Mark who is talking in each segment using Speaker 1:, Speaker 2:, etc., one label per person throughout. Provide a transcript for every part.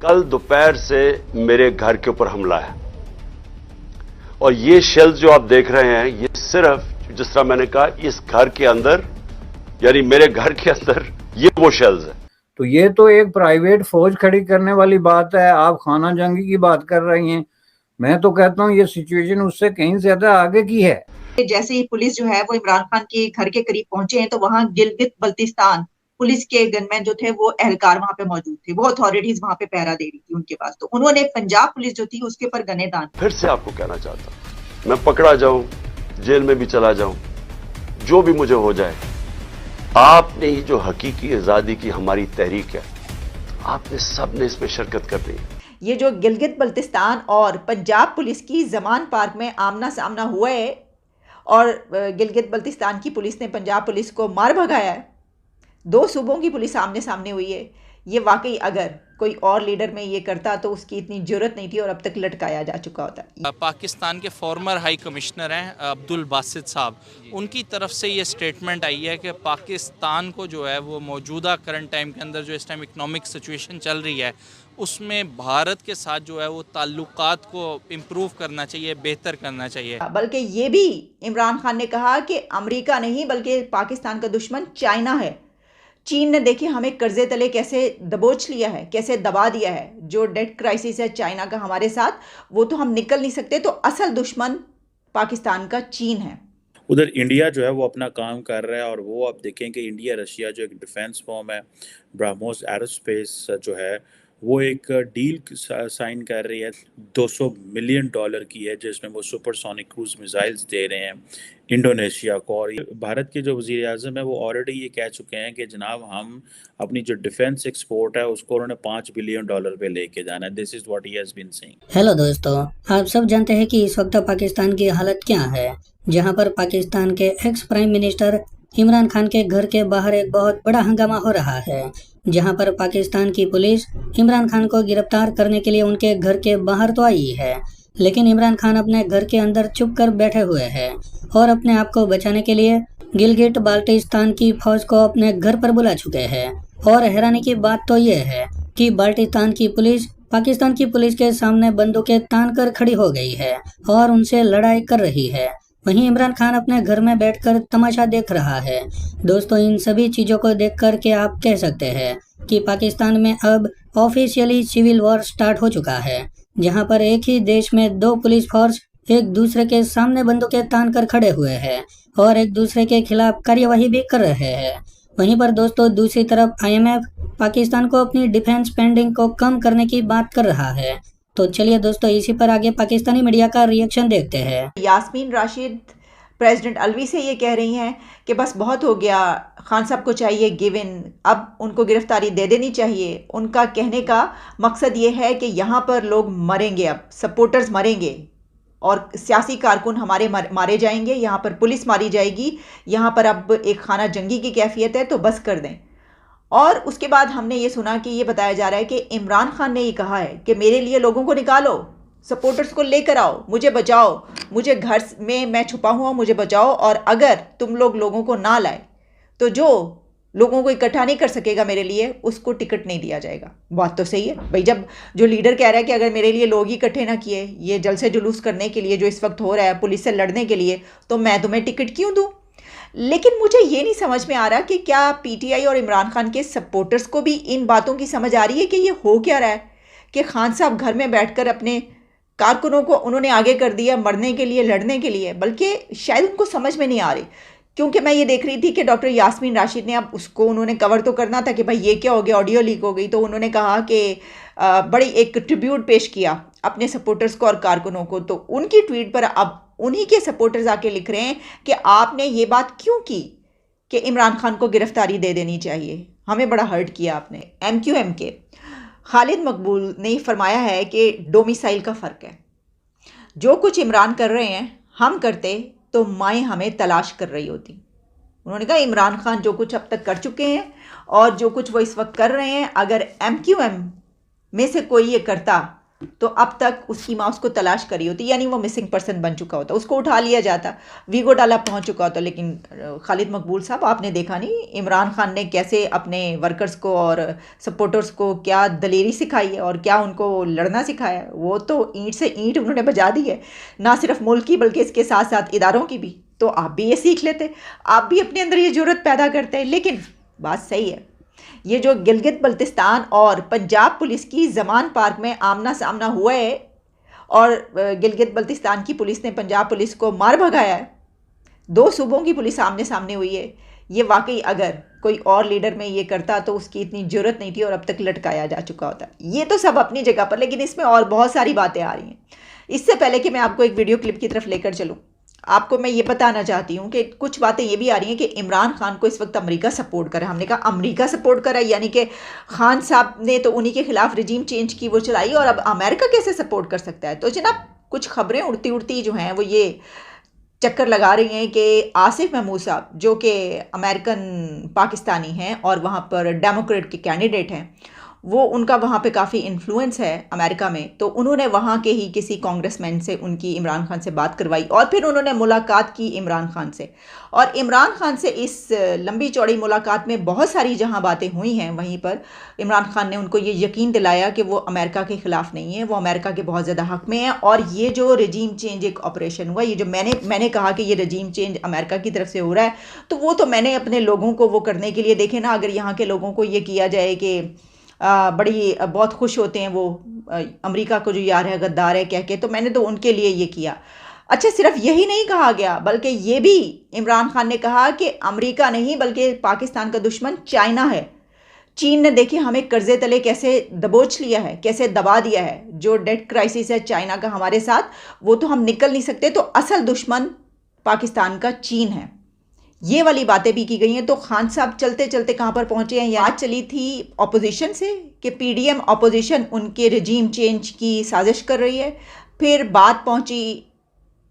Speaker 1: कल दोपहर से मेरे घर के ऊपर हमला है और ये शेल्स जो आप देख रहे हैं ये सिर्फ जिस तरह मैंने कहा इस घर के अंदर यानी मेरे घर के अंदर ये वो शेल्स है।
Speaker 2: तो ये तो एक प्राइवेट फौज खड़ी करने वाली बात है। आप खाना जंगी की बात कर रही हैं। मैं तो कहता हूं ये सिचुएशन उससे कहीं ज्यादा आगे की है।
Speaker 3: जैसे ही पुलिस जो है वो इमरान खान के घर के करीब पहुंचे हैं तो वहां गिलगित बल्तिस्तान पुलिस के गनमैन जो थे वो एहलकार वहां पे मौजूद थे, वो अथॉरिटीज वहां पे पहरा दे रही थी उनके पास। तो उन्होंने पंजाब पुलिस जो थी उसके ऊपर गने दान।
Speaker 1: फिर से आपको कहना चाहता हूं मैं पकड़ा जाऊं, जेल में भी चला जाऊं, जो भी मुझे हो जाए, आपने ही जो हकीकी आजादी की हमारी तहरीक है आपने सबने इसमें शिरकत करनी है।
Speaker 3: ये जो गिलगित बल्तिस्तान और पंजाब पुलिस की जमान पार्क में आमना सामना हुआ है और गिलगित बल्तिस्तान की पुलिस ने पंजाब पुलिस को मार भगाया है, दो सूबों की पुलिस आमने सामने हुई है। ये वाकई अगर कोई और लीडर में ये करता तो उसकी इतनी जरूरत नहीं थी और अब तक लटकाया जा चुका होता।
Speaker 4: पाकिस्तान के फॉर्मर हाई कमिश्नर हैं अब्दुल बासित साहब, उनकी तरफ से ये स्टेटमेंट आई है कि पाकिस्तान को जो है वो मौजूदा करंट टाइम के अंदर जो इस टाइम इकनॉमिक सिचुएशन चल रही है उसमें भारत के साथ जो है वो ताल्लुकात को इम्प्रूव करना चाहिए, बेहतर करना चाहिए।
Speaker 3: बल्कि ये भी इमरान खान ने कहा कि अमेरिका नहीं बल्कि पाकिस्तान का दुश्मन चाइना है। चीन ने देखिए हमें कर्जे तले कैसे दबोच लिया है, कैसे दबा दिया है। जो डेट क्राइसिस है चाइना का हमारे साथ, वो तो हम निकल नहीं सकते। तो असल दुश्मन पाकिस्तान का चीन है।
Speaker 5: उधर इंडिया जो है वो अपना काम कर रहा है और वो आप देखें कि इंडिया रशिया जो एक डिफेंस फर्म है ब्राह्मोस एरोस्पेस जो है वो एक डील साइन कर रही है 200 मिलियन डॉलर की है जिसमें वो सुपरसोनिक क्रूज मिसाइल्स दे रहे हैं इंडोनेशिया को। और भारत के जो वज़ीर आज़म है वो ऑलरेडी ये कह चुके हैं कि जनाब हम अपनी जो डिफेंस एक्सपोर्ट है उसको उन्होंने $5 बिलियन पे लेके जाना है। This is what he has been saying.
Speaker 6: Hello दोस्तों, आप सब जानते हैं कि इस वक्त पाकिस्तान की हालत क्या है, जहां पर पाकिस्तान के ex prime minister Imran Khan के घर के बाहर एक बहुत बड़ा हंगामा हो रहा है, जहां पर पाकिस्तान की पुलिस इमरान खान को गिरफ्तार करने के लिए उनके घर के बाहर तो आई है, लेकिन इमरान खान अपने घर के अंदर चुप कर बैठे हुए हैं और अपने आप को बचाने के लिए गिलगिट बाल्टिस्तान की फौज को अपने घर पर बुला चुके हैं। और हैरानी की बात तो ये है कि बाल्टिस्तान की पुलिस पाकिस्तान की पुलिस के सामने बंदूकें तान कर खड़ी हो गई है और उनसे लड़ाई कर रही है। वहीं इमरान खान अपने घर में बैठकर तमाशा देख रहा है। दोस्तों, इन सभी चीजों को देख कर के आप कह सकते हैं कि पाकिस्तान में अब ऑफिशियली सिविल वॉर स्टार्ट हो चुका है, जहां पर एक ही देश में दो पुलिस फोर्स एक दूसरे के सामने बंदूकें तान कर खड़े हुए हैं और एक दूसरे के खिलाफ कार्यवाही भी कर रहे हैं। वहीं पर दोस्तों दूसरी तरफ IMF पाकिस्तान को अपनी डिफेंस स्पेंडिंग को कम करने की बात कर रहा है। तो चलिए दोस्तों, इसी पर आगे पाकिस्तानी मीडिया का रिएक्शन देखते हैं।
Speaker 3: यास्मीन राशिद प्रेसिडेंट अलवी से ये कह रही हैं कि बस बहुत हो गया, खान साहब को चाहिए गिव इन, अब उनको गिरफ्तारी दे देनी चाहिए। उनका कहने का मकसद ये है कि यहाँ पर लोग मरेंगे, अब सपोर्टर्स मरेंगे और सियासी कारकुन हमारे मारे जाएंगे, यहाँ पर पुलिस मारी जाएगी, यहाँ पर अब एक खाना जंगी की कैफियत है, तो बस कर दें। और उसके बाद हमने ये सुना कि ये बताया जा रहा है कि इमरान खान ने ये कहा है कि मेरे लिए लोगों को निकालो, सपोर्टर्स को लेकर आओ, मुझे बचाओ, मुझे घर में मैं छुपा हुआ, मुझे बचाओ, और अगर तुम लोगों को ना लाए तो जो लोगों को इकट्ठा नहीं कर सकेगा मेरे लिए उसको टिकट नहीं दिया जाएगा। बात तो सही है भाई, जब जो लीडर कह रहा है कि अगर मेरे लिए लोग ही इकट्ठे ना किए ये जलसे जुलूस करने के लिए जो इस वक्त हो रहा है पुलिस से लड़ने के लिए, तो मैं तुम्हें टिकट क्यों दूँ। लेकिन मुझे ये नहीं समझ में आ रहा कि क्या PTI और इमरान खान के सपोर्टर्स को भी इन बातों की समझ आ रही है कि ये हो क्या रहा है, कि खान साहब घर में बैठकर अपने कारकुनों को उन्होंने आगे कर दिया मरने के लिए, लड़ने के लिए, बल्कि शायद उनको समझ में नहीं आ रही। क्योंकि मैं ये देख रही थी कि डॉक्टर यास्मीन राशिद ने, अब उसको उन्होंने कवर तो करना था कि भाई ये क्या हो गया, ऑडियो लीक हो गई, तो उन्होंने कहा कि बड़ी एक ट्रिब्यूट पेश किया अपने सपोर्टर्स को और कारकुनों को। तो उनकी ट्वीट पर अब उन्हीं के सपोर्टर्स आके लिख रहे हैं कि आपने ये बात क्यों की कि इमरान खान को गिरफ्तारी दे देनी चाहिए, हमें बड़ा हर्ट किया आपने। MQM के खालिद मकबूल ने फरमाया है कि डोमिसाइल का फ़र्क है, जो कुछ इमरान कर रहे हैं हम करते तो माएँ हमें तलाश कर रही होती। उन्होंने कहा इमरान खान जो कुछ अब तक कर चुके हैं और जो कुछ वो इस वक्त कर रहे हैं, अगर MQM में से कोई ये करता तो अब तक उसकी माँ उसको तलाश करी होती, यानी वो मिसिंग पर्सन बन चुका होता, उसको उठा लिया जाता, वीगो डाला पहुंच चुका होता। लेकिन खालिद मकबूल साहब, आपने देखा नहीं इमरान खान ने कैसे अपने वर्कर्स को और सपोर्टर्स को क्या दलेरी सिखाई है और क्या उनको लड़ना सिखाया है। वो तो ईंट से ईंट उन्होंने बजा दी है, ना सिर्फ मुल्क की बल्कि इसके साथ साथ इदारों की भी। तो आप भी ये सीख लेते, आप भी अपने अंदर ये जरूरत पैदा करते हैं। लेकिन बात सही है, ये जो गिलगित बल्तिस्तान और पंजाब पुलिस की जमान पार्क में आमना सामना हुआ है और गिलगित बल्तिस्तान की पुलिस ने पंजाब पुलिस को मार भगाया है, दो सूबों की पुलिस आमने सामने हुई है, ये वाकई अगर कोई और लीडर में ये करता तो उसकी इतनी जरूरत नहीं थी और अब तक लटकाया जा चुका होता। ये तो सब अपनी जगह पर, लेकिन इसमें और बहुत सारी बातें आ रही हैं। इससे पहले कि मैं आपको एक वीडियो क्लिप की तरफ लेकर चलूँ, आपको मैं ये बताना चाहती हूँ कि कुछ बातें ये भी आ रही हैं कि इमरान खान को इस वक्त अमेरिका सपोर्ट कर रहा है। हमने कहा अमेरिका सपोर्ट कर रहा है, यानी कि खान साहब ने तो उन्हीं के खिलाफ रिजीम चेंज की वो चलाई, और अब अमेरिका कैसे सपोर्ट कर सकता है। तो जनाब कुछ खबरें उड़ती उड़ती जो हैं वो ये चक्कर लगा रही हैं कि आसिफ महमूद साहब, जो कि अमेरिकन पाकिस्तानी हैं और वहाँ पर डेमोक्रेट के कैंडिडेट हैं, वो उनका वहाँ पे काफ़ी इन्फ्लुएंस है अमेरिका में, तो उन्होंने वहाँ के ही किसी कांग्रेसमैन से उनकी इमरान खान से बात करवाई और फिर उन्होंने मुलाकात की इमरान खान से। और इमरान खान से इस लंबी चौड़ी मुलाकात में बहुत सारी जहाँ बातें हुई हैं, वहीं पर इमरान खान ने उनको ये यकीन दिलाया कि वो अमेरिका के ख़िलाफ़ नहीं है, वो अमेरिका के बहुत ज़्यादा हक़ में है। और ये जो रजीम चेंज एक ऑपरेशन हुआ, ये जो मैंने कहा कि ये रजीम चेंज अमेरिका की तरफ से हो रहा है, तो वो तो मैंने अपने लोगों को वो करने के लिए, देखे ना, अगर यहाँ के लोगों को ये किया जाए कि बहुत खुश होते हैं वो अमेरिका को जो यार है गद्दार है कह के, तो मैंने तो उनके लिए ये किया। अच्छा, सिर्फ यही नहीं कहा गया, बल्कि ये भी इमरान खान ने कहा कि अमेरिका नहीं बल्कि पाकिस्तान का दुश्मन चाइना है। चीन ने देखिए हमें कर्जे तले कैसे दबोच लिया है, कैसे दबा दिया है। जो डेट क्राइसिस है चाइना का हमारे साथ, वो तो हम निकल नहीं सकते, तो असल दुश्मन पाकिस्तान का चीन है। ये वाली बातें भी की गई हैं। तो खान साहब चलते चलते कहाँ पर पहुँचे हैं। बात चली थी ऑपोजिशन से कि पीडीएम ऑपोजिशन उनके रजीम चेंज की साजिश कर रही है। फिर बात पहुँची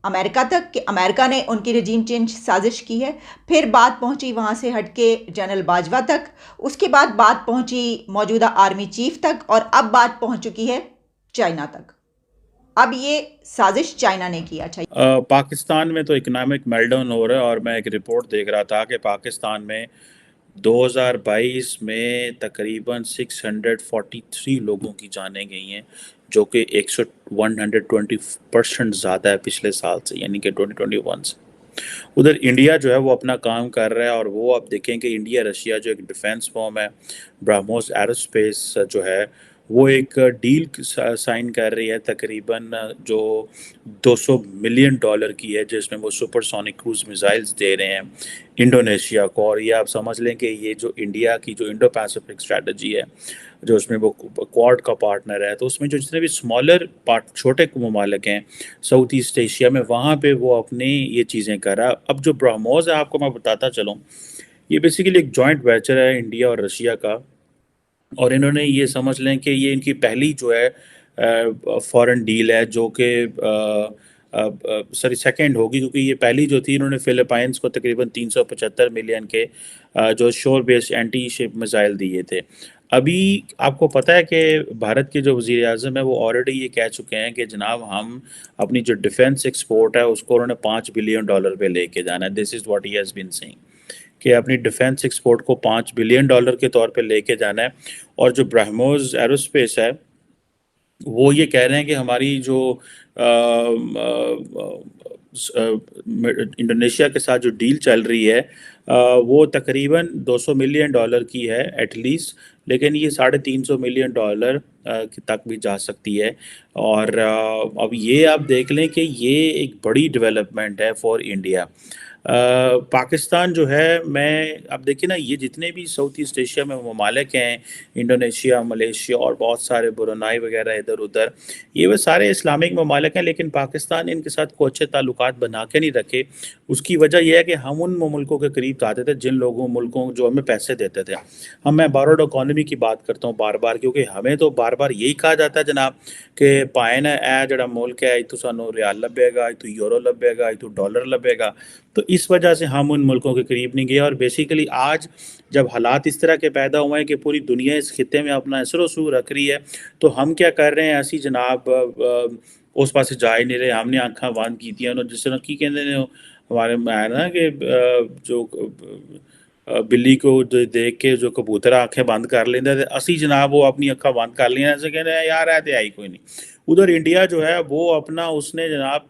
Speaker 3: अमेरिका तक कि अमेरिका ने उनकी रजीम चेंज साजिश की है। फिर बात पहुँची वहाँ से हटके जनरल बाजवा तक। उसके बाद बात पहुँची मौजूदा आर्मी चीफ तक, और अब बात पहुँच चुकी है चाइना तक। अब ये साजिश चाइना ने किया।
Speaker 5: पाकिस्तान में तो इकोनॉमिक मेल्टडाउन हो रहा है, और मैं एक रिपोर्ट देख रहा था कि पाकिस्तान में 2022 में तकरीबन 643 लोगों की जानें गई हैं, जो कि 120% ज़्यादा है पिछले साल से, यानी कि 2021 से। उधर इंडिया जो है वो अपना काम कर रहा है, और वो आप देखें कि इंडिया रशिया जो एक डिफेंस फर्म है, ब्राह्मोस एरोस्पेस जो है, वो एक डील साइन कर रही है तकरीबन जो $200 मिलियन की है, जिसमें वो सुपरसोनिक क्रूज मिसाइल्स दे रहे हैं इंडोनेशिया को। और ये आप समझ लें कि ये जो इंडिया की जो इंडो पैसिफिक स्ट्रेटजी है, जो उसमें वो क्वाड का पार्टनर है, तो उसमें जो जितने भी स्मॉलर छोटे ममालिक हैं साउथ ईस्ट एशिया में, वहाँ पे वो अपने ये चीज़ें कर रहा है। अब जो ब्राह्मोस है, आपको मैं बताता चलूँ, ये बेसिकली एक जॉइंट वेंचर है इंडिया और रशिया का, और इन्होंने ये समझ लें कि ये इनकी पहली जो है फॉरेन डील है, जो कि सेकंड होगी, क्योंकि ये पहली जो थी, इन्होंने फिलीपाइंस को तकरीबन 375 मिलियन के जो शोर बेस्ड एंटी शिप मिसाइल दिए थे। अभी आपको पता है कि भारत के जो वज़ीर आज़म है वो ऑलरेडी ये कह चुके हैं कि जनाब हम अपनी जो डिफेंस एक्सपोर्ट है उसको उन्होंने $5 बिलियन पे लेके जाना है। This is what he has been saying कि अपनी डिफेंस एक्सपोर्ट को $5 बिलियन के तौर पे लेके जाना है। और जो ब्राह्मोस एरोस्पेस है, वो ये कह रहे हैं कि हमारी जो इंडोनेशिया के साथ जो डील चल रही है वो तकरीबन $200 मिलियन की है एटलीस्ट, लेकिन ये $350 मिलियन तक भी जा सकती है। और अब ये आप देख लें कि ये एक बड़ी डेवलपमेंट है फॉर इंडिया। पाकिस्तान जो है, मैं अब देखिए ना, ये जितने भी साउथ ईस्ट एशिया में ममालिक हैं, इंडोनेशिया, मलेशिया और बहुत सारे ब्रुनाई वगैरह इधर उधर, ये वो सारे इस्लामिक ममालिक हैं, लेकिन पाकिस्तान इनके साथ कोई अच्छे ताल्लुकात बना के नहीं रखे। उसकी वजह यह है कि हम उन मुल्कों के करीब जाते थे जिन मुल्कों जो हमें पैसे देते थे। मैं बारोड इकॉनमी की बात करता हूँ बार बार, क्योंकि हमें तो बार बार यही कहा जाता है जनाब कि पाए ना ए जड़ा मुल्क है, इतू सानू रियाल लभेगा, इतू यूरो लभेगा, इतू डॉलर लभेगा। तो इस वजह से हम उन मुल्कों के करीब नहीं गए। और बेसिकली आज जब हालात इस तरह के पैदा हुए हैं कि पूरी दुनिया इस खित्ते में अपना असर वसूल रख रही है, तो हम क्या कर रहे हैं, ऐसी जनाब उस पास जा ही नहीं रहे, हमने आँखें बंद की जिस तरह की कहते हैं हमारे में है ना कि जो बिल्ली को देख के जो कबूतर आंखें बंद कर लेंदा ते असी जनाब वो अपनी अक्खां बंद कर लियां, ऐसे कहते हैं यार है तो है ही कोई नहीं। उधर इंडिया जो है वो अपना उसने जनाब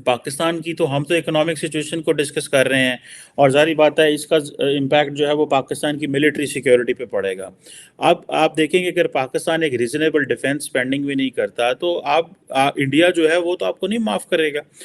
Speaker 5: पाकिस्तान की, तो हम तो इकोनॉमिक सिचुएशन को डिस्कस कर रहे हैं और ज़ाहिर बात है इसका इम्पैक्ट जो है वो पाकिस्तान की मिलिट्री सिक्योरिटी पे पड़ेगा। अब आप देखेंगे अगर पाकिस्तान एक रीज़नेबल डिफेंस स्पेंडिंग भी नहीं करता तो आप इंडिया जो है वो तो आपको नहीं माफ़ करेगा।